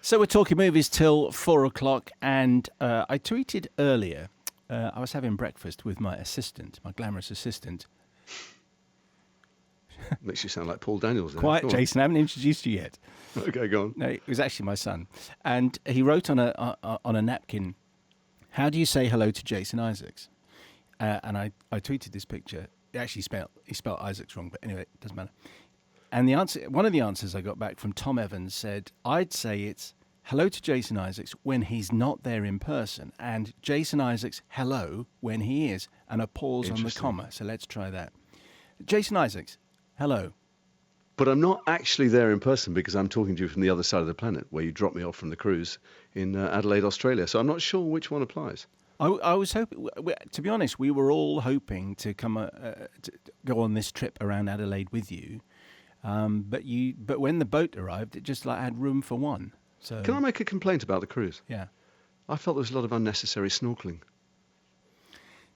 So we're talking movies till 4 o'clock, and I tweeted earlier, I was having breakfast with my assistant, my glamorous assistant. Makes you sound like Paul Daniels there. Quiet, Jason, I haven't introduced you yet. Okay, go on. No, it was actually my son. And he wrote on a napkin, "How do you say hello to Jason Isaacs?" And I tweeted this picture. He spelled Isaacs wrong, but anyway, it doesn't matter. And one of the answers I got back from Tom Evans said, "I'd say it's hello to Jason Isaacs when he's not there in person, and Jason Isaacs hello when he is," and a pause on the comma. So let's try that. Jason Isaacs, hello. But I'm not actually there in person because I'm talking to you from the other side of the planet, where you dropped me off from the cruise in Adelaide, Australia. So I'm not sure which one applies. I was hoping, to be honest, we were all hoping to to go on this trip around Adelaide with you. But when the boat arrived, it just had room for one. So can I make a complaint about the cruise? Yeah, I felt there was a lot of unnecessary snorkeling.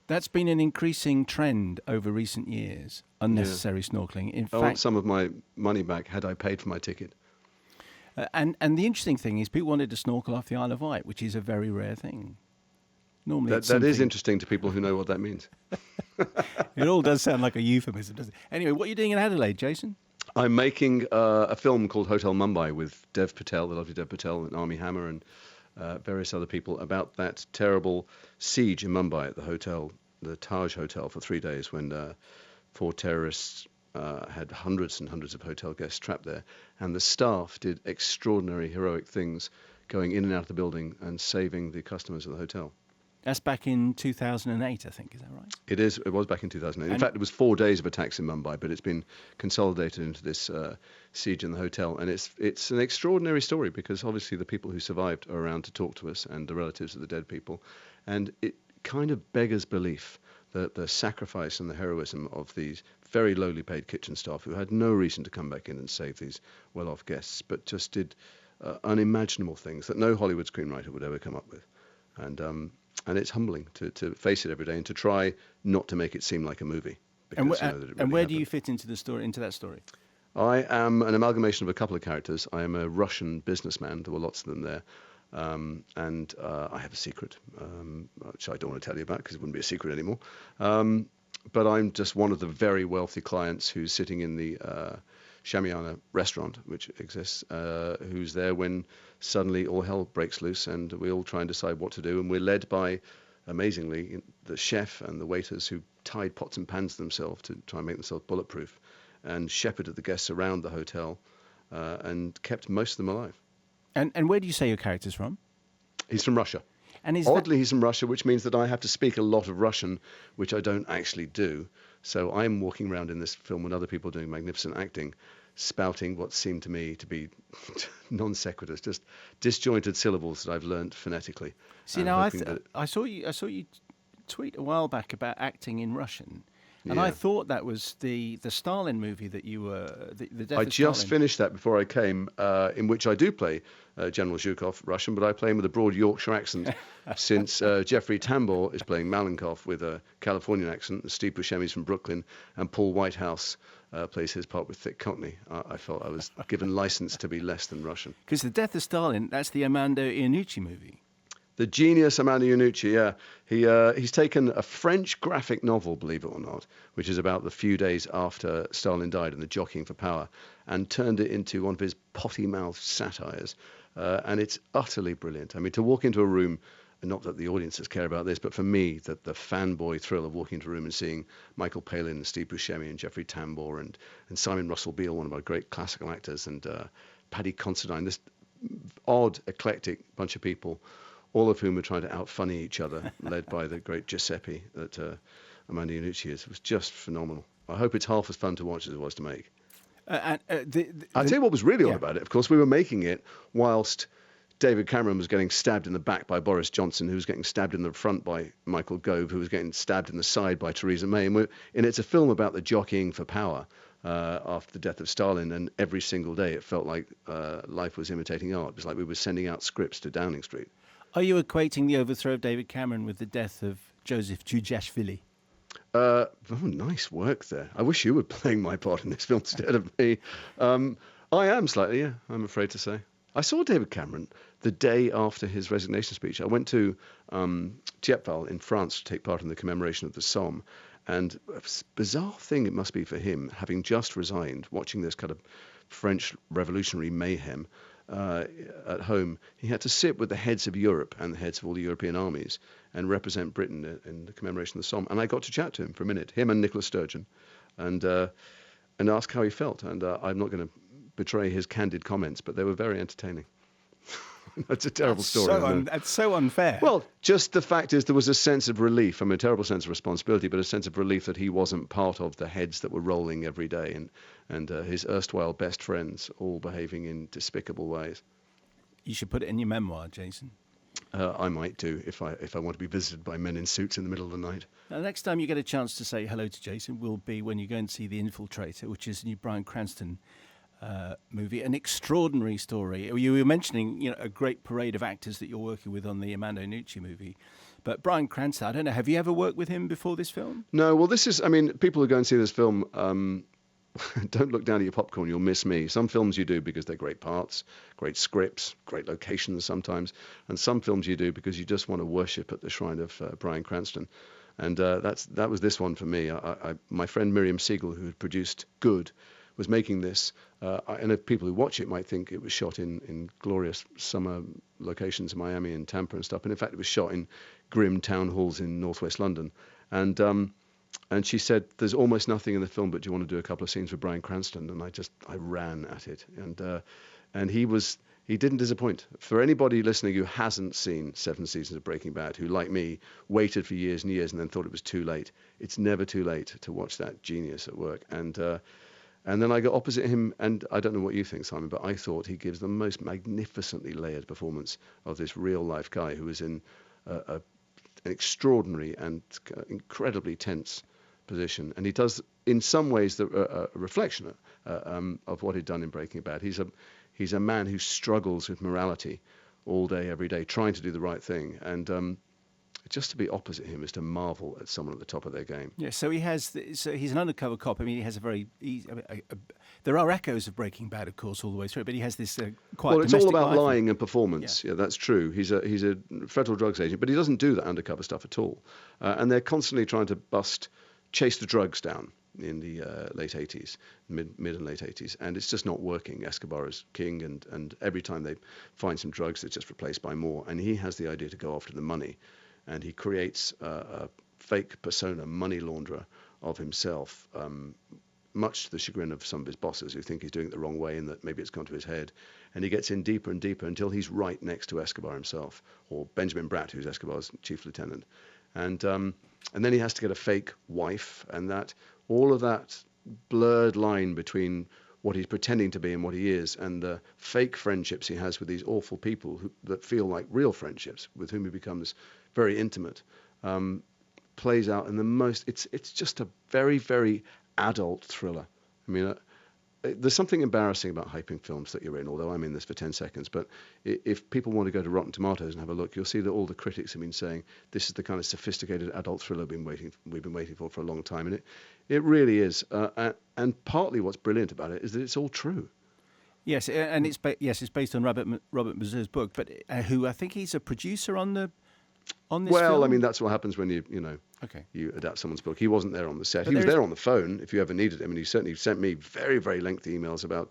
That's been an increasing trend over recent years. Unnecessary snorkeling. In I fact, want some of my money back had I paid for my ticket. And the interesting thing is, people wanted to snorkel off the Isle of Wight, which is a very rare thing. Normally, that is interesting to people who know what that means. It all does sound like a euphemism, doesn't it? Anyway, what are you doing in Adelaide, Jason? I'm making a film called Hotel Mumbai with Dev Patel, the lovely Dev Patel, and Armie Hammer, and various other people about that terrible siege in Mumbai at the hotel, the Taj Hotel, for 3 days when 4 terrorists had hundreds and hundreds of hotel guests trapped there. And the staff did extraordinary, heroic things going in and out of the building and saving the customers of the hotel. That's back in 2008, I think. Is that right? It is. It was back in 2008. In fact, it was 4 days of attacks in Mumbai, but it's been consolidated into this siege in the hotel. And it's an extraordinary story because obviously the people who survived are around to talk to us and the relatives of the dead people. And it kind of beggars belief that the sacrifice and the heroism of these very lowly paid kitchen staff who had no reason to come back in and save these well-off guests, but just did unimaginable things that no Hollywood screenwriter would ever come up with. And it's humbling to face it every day and to try not to make it seem like a movie. And where do you fit into that story? I am an amalgamation of a couple of characters. I am a Russian businessman. There were lots of them there. And I have a secret, which I don't want to tell you about because it wouldn't be a secret anymore. But I'm just one of the very wealthy clients who's sitting in the Shamiana restaurant, which exists, who's there when suddenly all hell breaks loose and we all try and decide what to do. And we're led by, amazingly, the chef and the waiters who tied pots and pans to themselves to try and make themselves bulletproof and shepherded the guests around the hotel and kept most of them alive. And where do you say your character's from? He's from Russia. And Oddly, he's from Russia, which means that I have to speak a lot of Russian, which I don't actually do. So I'm walking around in this film with other people doing magnificent acting, spouting what seemed to me to be non sequiturs, just disjointed syllables that I've learnt phonetically. See, now I saw you tweet a while back about acting in Russian. And I thought that was the Stalin movie that you were... The Death I of just Stalin. finished that before I came, in which I do play General Zhukov, Russian, but I play him with a broad Yorkshire accent, since Jeffrey Tambor is playing Malenkov with a Californian accent, and Steve Buscemi's from Brooklyn, and Paul Whitehouse plays his part with thick Cockney. I felt I was given license to be less than Russian. Because The Death of Stalin, that's the Armando Iannucci movie. The genius Armando Iannucci, he's taken a French graphic novel, believe it or not, which is about the few days after Stalin died and the jockeying for power, and turned it into one of his potty-mouthed satires, and it's utterly brilliant. I mean, to walk into a room, and not that the audiences care about this, but for me, the fanboy thrill of walking into a room and seeing Michael Palin and Steve Buscemi and Jeffrey Tambor and Simon Russell Beale, one of our great classical actors, and Paddy Considine, this odd, eclectic bunch of people, all of whom were trying to out-funny each other, led by the great Giuseppe that Armando Iannucci is. It was just phenomenal. I hope it's half as fun to watch as it was to make. I'll tell you what was really odd about it. Of course, we were making it whilst David Cameron was getting stabbed in the back by Boris Johnson, who was getting stabbed in the front by Michael Gove, who was getting stabbed in the side by Theresa May. And it's a film about the jockeying for power after the death of Stalin, and every single day it felt like life was imitating art. It was like we were sending out scripts to Downing Street. Are you equating the overthrow of David Cameron with the death of Joseph Dujashvili? Nice work there. I wish you were playing my part in this film instead of me. I am slightly, I'm afraid to say. I saw David Cameron the day after his resignation speech. I went to Thiepval in France to take part in the commemoration of the Somme. And a bizarre thing it must be for him, having just resigned, watching this kind of French revolutionary mayhem at home. He had to sit with the heads of Europe and the heads of all the European armies and represent Britain in the commemoration of the Somme. And I got to chat to him for a minute, him and Nicola Sturgeon, and ask how he felt. And I'm not going to betray his candid comments, but they were very entertaining. That's a terrible story. That's so unfair. Well, just the fact is there was a sense of relief. I mean, a terrible sense of responsibility, but a sense of relief that he wasn't part of the heads that were rolling every day and his erstwhile best friends all behaving in despicable ways. You should put it in your memoir, Jason. I might do if I want to be visited by men in suits in the middle of the night. Now, the next time you get a chance to say hello to Jason will be when you go and see The Infiltrator, which is a new Bryan Cranston movie, an extraordinary story. You were mentioning, a great parade of actors that you're working with on the Armando Iannucci movie. But Bryan Cranston, I don't know, have you ever worked with him before this film? No, well, people who go and see this film, don't look down at your popcorn, you'll miss me. Some films you do because they're great parts, great scripts, great locations sometimes. And some films you do because you just want to worship at the shrine of Bryan Cranston. And that was this one for me. My friend Miriam Siegel, who had produced Good, was making this, and if people who watch it might think it was shot in glorious summer locations in Miami and Tampa and stuff, and in fact it was shot in grim town halls in northwest London. And she said, "There's almost nothing in the film, but do you want to do a couple of scenes with Bryan Cranston?" And I ran at it, and he didn't disappoint. For anybody listening who hasn't seen 7 seasons of Breaking Bad, who like me waited for years and years and then thought it was too late, it's never too late to watch that genius at work. And then I got opposite him, and I don't know what you think, Simon, but I thought he gives the most magnificently layered performance of this real-life guy who is in an extraordinary and incredibly tense position. And he does, in some ways, a reflection of what he'd done in Breaking Bad. He's a man who struggles with morality all day, every day, trying to do the right thing. And just to be opposite him is to marvel at someone at the top of their game. Yeah, so he's an undercover cop. I mean, he has there are echoes of Breaking Bad, of course, all the way through, but he has this quite. Well, it's all about life. lying and performance. Yeah, that's true. He's a federal drugs agent, but he doesn't do that undercover stuff at all. And they're constantly trying to chase the drugs down in the late 80s, mid and late 80s, and it's just not working. Escobar is king, and every time they find some drugs, they're just replaced by more. And he has the idea to go after the money. And he creates a fake persona, money launderer of himself, much to the chagrin of some of his bosses who think he's doing it the wrong way and that maybe it's gone to his head. And he gets in deeper and deeper until he's right next to Escobar himself, or Benjamin Bratt, who's Escobar's chief lieutenant. And then he has to get a fake wife, and all of that blurred line between what he's pretending to be and what he is, and the fake friendships he has with these awful people that feel like real friendships, with whom he becomes very intimate, plays out in the most. It's just a very, very adult thriller. I mean, there's something embarrassing about hyping films that you're in, although I'm in this for 10 seconds. But if people want to go to Rotten Tomatoes and have a look, you'll see that all the critics have been saying this is the kind of sophisticated adult thriller we've been waiting for a long time. And it really is. And partly what's brilliant about it is that it's all true. Yes, and it's based on Robert Mazur's book, but who I think he's a producer on this film? I mean, that's what happens when you adapt someone's book. He wasn't there on the set. He was there on the phone if you ever needed him, and he certainly sent me very, very lengthy emails about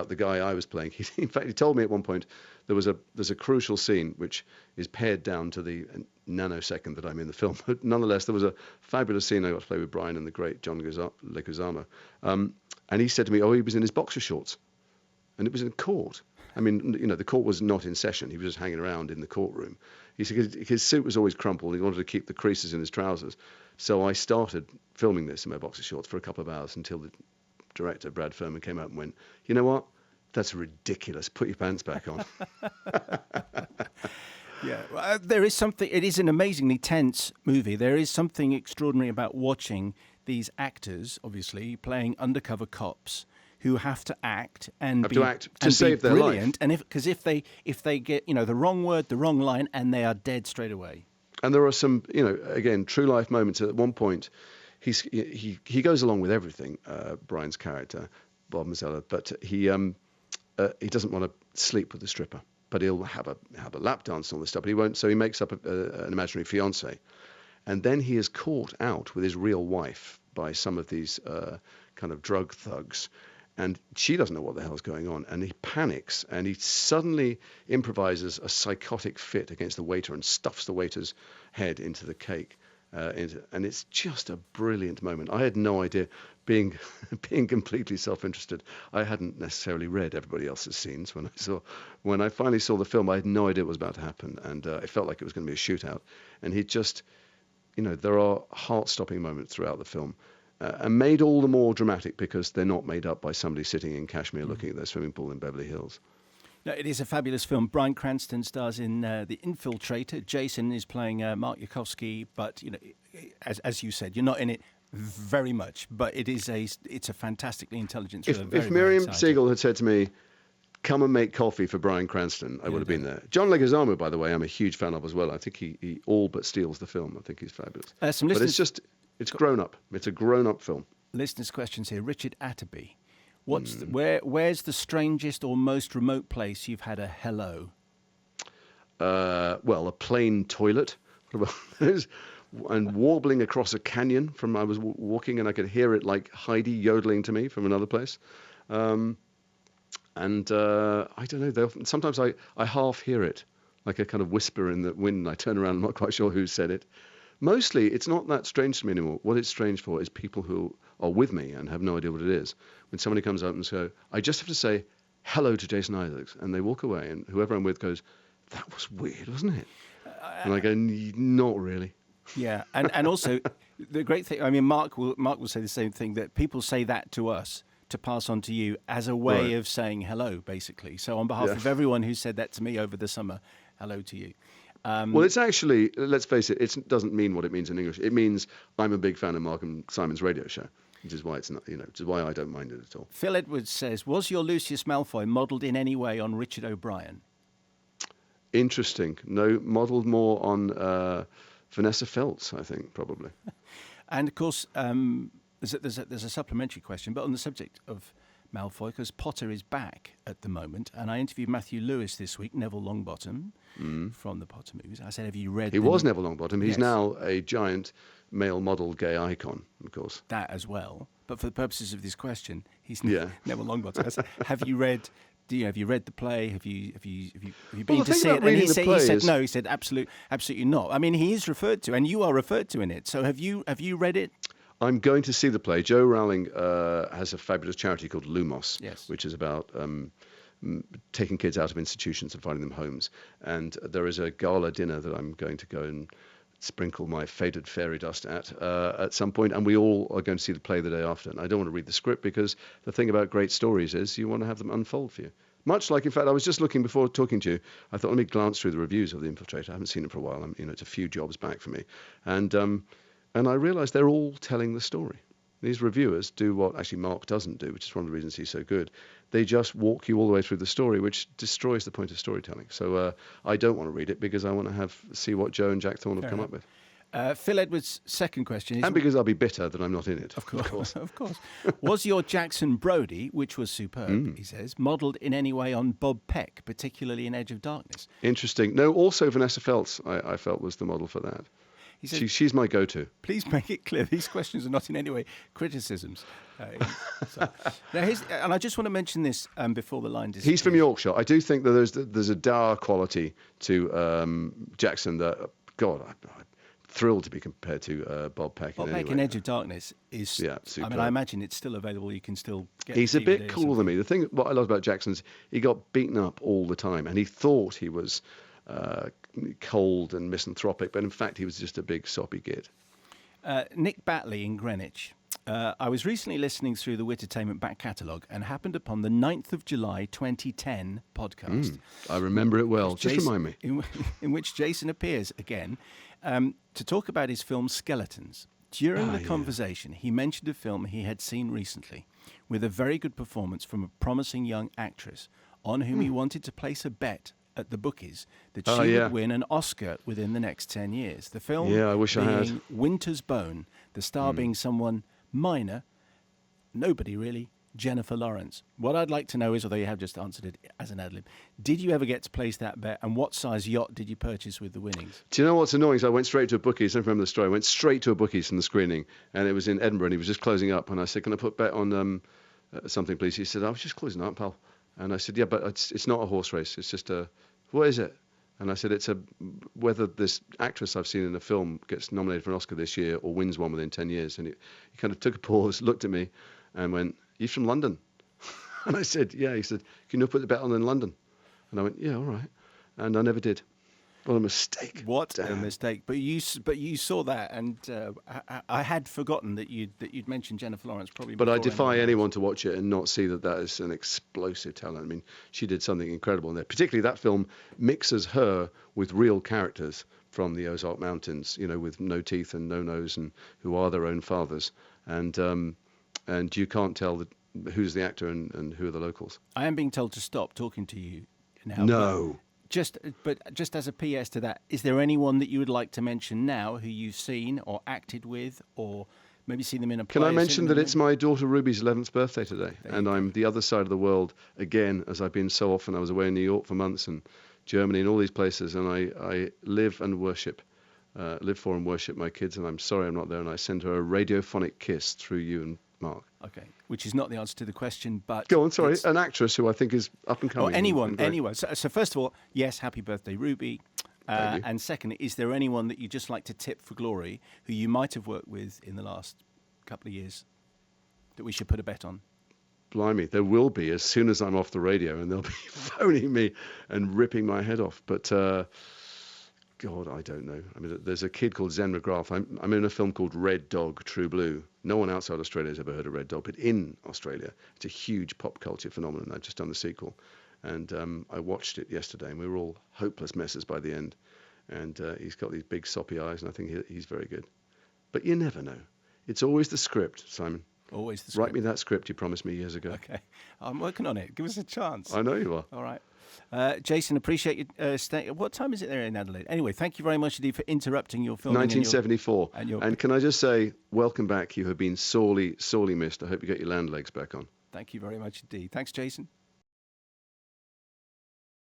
the guy I was playing. In fact, he told me at one point there's a crucial scene which is pared down to the nanosecond that I'm in the film. But nonetheless, there was a fabulous scene I got to play with Bryan and the great John Leguizamo. And he said to me, he was in his boxer shorts. And it was in court. I mean, the court was not in session. He was just hanging around in the courtroom. He said his suit was always crumpled. He wanted to keep the creases in his trousers. So I started filming this in my boxer shorts for a couple of hours until the director, Brad Furman, came out and went, "You know what? That's ridiculous. Put your pants back on." Yeah, there is something. It is an amazingly tense movie. There is something extraordinary about watching these actors, obviously, playing undercover cops who have to act to save their life. And if they get the wrong word, the wrong line, and they are dead straight away. And there are some again true life moments. At one point, he goes along with everything. Bryan's character, Bob Mazzella, but he doesn't want to sleep with the stripper, but he'll have a lap dance and all this stuff. But he won't. So he makes up an imaginary fiancée, and then he is caught out with his real wife by some of these kind of drug thugs. And she doesn't know what the hell's going on. And he panics and he suddenly improvises a psychotic fit against the waiter and stuffs the waiter's head into the cake. And it's just a brilliant moment. I had no idea, being completely self-interested. I hadn't necessarily read everybody else's scenes when I finally saw the film. I had no idea what was about to happen, and it felt like it was going to be a shootout. And he just, there are heart-stopping moments throughout the film, and made all the more dramatic because they're not made up by somebody sitting in Kashmir looking at their swimming pool in Beverly Hills. No, it is a fabulous film. Bryan Cranston stars in The Infiltrator. Jason is playing Mark Yukovsky, but as you said, you're not in it very much. But it's a fantastically intelligent thriller. If Miriam Siegel had said to me, "Come and make coffee for Bryan Cranston," I would have been there. John Leguizamo, by the way, I'm a huge fan of as well. I think he all but steals the film. I think he's fabulous. But it's grown up. It's a grown up film. Listeners' questions here. Richard Atterby. Where's the strangest or most remote place you've had a hello? Well, a plain toilet. And warbling across a canyon I was walking and I could hear it like Heidi yodeling to me from another place. I don't know, sometimes I half hear it, like a kind of whisper in the wind, and I turn around, I'm not quite sure who said it. Mostly, it's not that strange to me anymore. What it's strange for is people who are with me and have no idea what it is. When somebody comes up and says, I just have to say hello to Jason Isaacs, and they walk away, and whoever I'm with goes, that was weird, wasn't it? And I go, not really. Yeah, and also the great thing, I mean, Mark will say the same thing, that people say that to us to pass on to you as a way of saying hello, basically. So on behalf of everyone who said that to me over the summer, hello to you. Well, it's actually, let's face it, it doesn't mean what it means in English. It means I'm a big fan of Mark and Simon's radio show, which is why it's not, which is why I don't mind it at all. Phil Edwards says, was your Lucius Malfoy modelled in any way on Richard O'Brien? Interesting. No, modelled more on Vanessa Feltz, I think, probably. And of course, there's a supplementary question, but on the subject of Malfoy, because Potter is back at the moment, and I interviewed Matthew Lewis this week, Neville Longbottom from the Potter movies. I said, have you read... He was Neville Longbottom. He's now a giant male model gay icon, of course. That as well. But for the purposes of this question, he's Neville Longbottom. I said, have you read the play? Have you been to see it? And he said no. He said absolutely not. I mean, he is referred to, and you are referred to in it. So have you read it? I'm going to see the play. Joe Rowling has a fabulous charity called Lumos, which is about taking kids out of institutions and finding them homes. And there is a gala dinner that I'm going to go and sprinkle my faded fairy dust at some point, and we all are going to see the play the day after. And I don't want to read the script, because the thing about great stories is you want to have them unfold for you. Much like, in fact, I was just looking before talking to you, I thought, let me glance through the reviews of The Infiltrator. I haven't seen it for a while. It's a few jobs back for me. And I realised they're all telling the story. These reviewers do what actually Mark doesn't do, which is one of the reasons he's so good. They just walk you all the way through the story, which destroys the point of storytelling. So I don't want to read it, because I want to see what Joe and Jack Thorne have come up with. Phil Edwards' second question is... And because I'll be bitter that I'm not in it. Of course. Of course. Was your Jackson Brodie, which was superb, he says, modelled in any way on Bob Peck, particularly in Edge of Darkness? Interesting. No, also Vanessa Feltz, I felt, was the model for that. He says, she's my go-to. Please make it clear these questions are not in any way criticisms. And I just want to mention this before the line disappears. He's from Yorkshire. I do think that there's a dour quality to Jackson that, God, I'm thrilled to be compared to Bob Peck. Bob Peck in Edge of Darkness is, superb. I mean, I imagine it's still available. You can still get He's a bit cooler than me. The thing, what I love about Jackson is he got beaten up all the time, and he thought he was cold and misanthropic, but in fact he was just a big soppy git. Nick Batley in Greenwich. I was recently listening through the Wittertainment back catalogue and happened upon the 9th of July 2010 podcast. I remember it well. Just remind me. In which Jason appears again to talk about his film Skeletons. During the conversation, he mentioned a film he had seen recently with a very good performance from a promising young actress on whom he wanted to place a bet at the bookies that she would win an Oscar within the next 10 years. The film I wish I had. Winter's Bone, the star being someone minor, nobody really, Jennifer Lawrence. What I'd like to know is, although you have just answered it as an ad-lib, did you ever get to place that bet, and what size yacht did you purchase with the winnings? Do you know what's annoying? So I went straight to a bookies. I don't remember the story. I went straight to a bookies from the screening, and it was in Edinburgh, and he was just closing up. And I said, "Can I put bet on something, please?" He said, "I was just closing up, pal." And I said, "Yeah, but it's not a horse race. It's just a, what is it?" And I said, "It's whether this actress I've seen in a film gets nominated for an Oscar this year or wins one within 10 years." And he kind of took a pause, looked at me, and went, "You from London?" And I said, "Yeah." He said, "Can you put the bet on in London?" And I went, "Yeah, all right." And I never did. What a mistake. What Damn. a mistake! But you saw that, and I had forgotten that you'd mentioned Jennifer Lawrence probably. But I before defy anyone anyone to watch it and not see that is an explosive talent. I mean, she did something incredible in there. Particularly that film mixes her with real characters from the Ozark Mountains, with no teeth and no nose, and who are their own fathers. And you can't tell who's the actor and who are the locals. I am being told to stop talking to you now. No. But just as a PS to that, is there anyone that you would like to mention now who you've seen or acted with, or maybe seen them in a play? Can I mention that it's my daughter Ruby's 11th birthday today, and I'm the other side of the world again, as I've been so often. I was away in New York for months, and Germany, and all these places, and I live and worship, live for and worship my kids, and I'm sorry I'm not there, and I send her a radiophonic kiss through you and Mark. Okay, which is not the answer to the question, but... Go on, sorry. An actress who I think is up and coming. Or anyone. So first of all, yes, happy birthday, Ruby. And second, is there anyone that you just like to tip for glory who you might have worked with in the last couple of years that we should put a bet on? Blimey, there will be as soon as I'm off the radio, and they'll be phoning me and ripping my head off. But... God, I don't know. I mean, there's a kid called Zen McGrath. I'm in a film called Red Dog, True Blue. No one outside Australia has ever heard of Red Dog, but in Australia, it's a huge pop culture phenomenon. I've just done the sequel, and I watched it yesterday, and we were all hopeless messes by the end. And he's got these big soppy eyes, and I think he's very good. But you never know. It's always the script, Simon. Always the script. Write me that script you promised me years ago. Okay. I'm working on it. Give us a chance. I know you are. All right. Jason, appreciate you staying. What time is it there in Adelaide? Anyway, thank you very much indeed for interrupting your filming. 1974. And can I just say, welcome back. You have been sorely, sorely missed. I hope you get your land legs back on. Thank you very much indeed. Thanks, Jason.